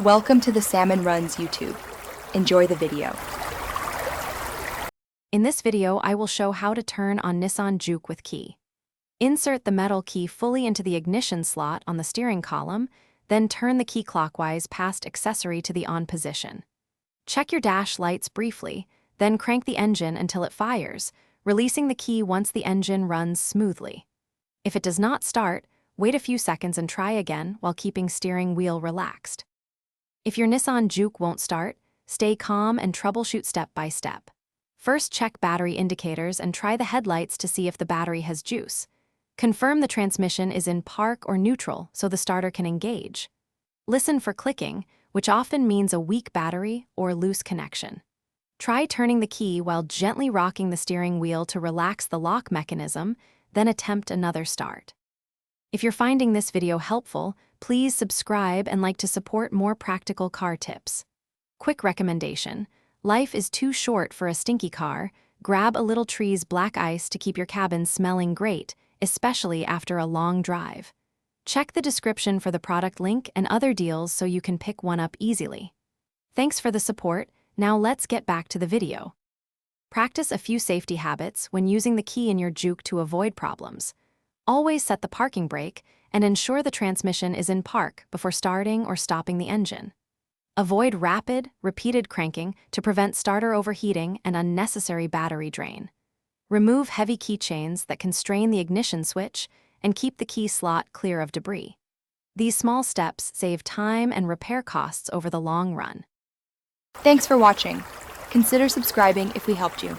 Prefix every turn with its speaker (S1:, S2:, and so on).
S1: Welcome to the Salmon Runs YouTube. Enjoy the video.
S2: In this video, I will show how to turn on Nissan Juke with key. Insert the metal key fully into the ignition slot on the steering column, then turn the key clockwise past accessory to the on position. Check your dash lights briefly, then crank the engine until it fires, releasing the key once the engine runs smoothly. If it does not start, wait a few seconds and try again while keeping steering wheel relaxed. If your Nissan Juke won't start, stay calm and troubleshoot step by step. First, check battery indicators and try the headlights to see if the battery has juice. Confirm the transmission is in park or neutral so the starter can engage. Listen for clicking, which often means a weak battery or loose connection. Try turning the key while gently rocking the steering wheel to relax the lock mechanism, then attempt another start. If you're finding this video helpful, please subscribe and like to support more practical car tips. Quick recommendation: life is too short for a stinky car. Grab a Little Tree's black ice to keep your cabin smelling great, especially after a long drive. Check the description for the product link and other deals so you can pick one up easily. Thanks for the support. Now let's get back to the video. Practice a few safety habits when using the key in your Juke to avoid problems. Always set the parking brake and ensure the transmission is in park before starting or stopping the engine. Avoid rapid, repeated cranking to prevent starter overheating and unnecessary battery drain. Remove heavy keychains that can strain the ignition switch and keep the key slot clear of debris. These small steps save time and repair costs over the long run.
S1: Thanks for watching. Consider subscribing if we helped you.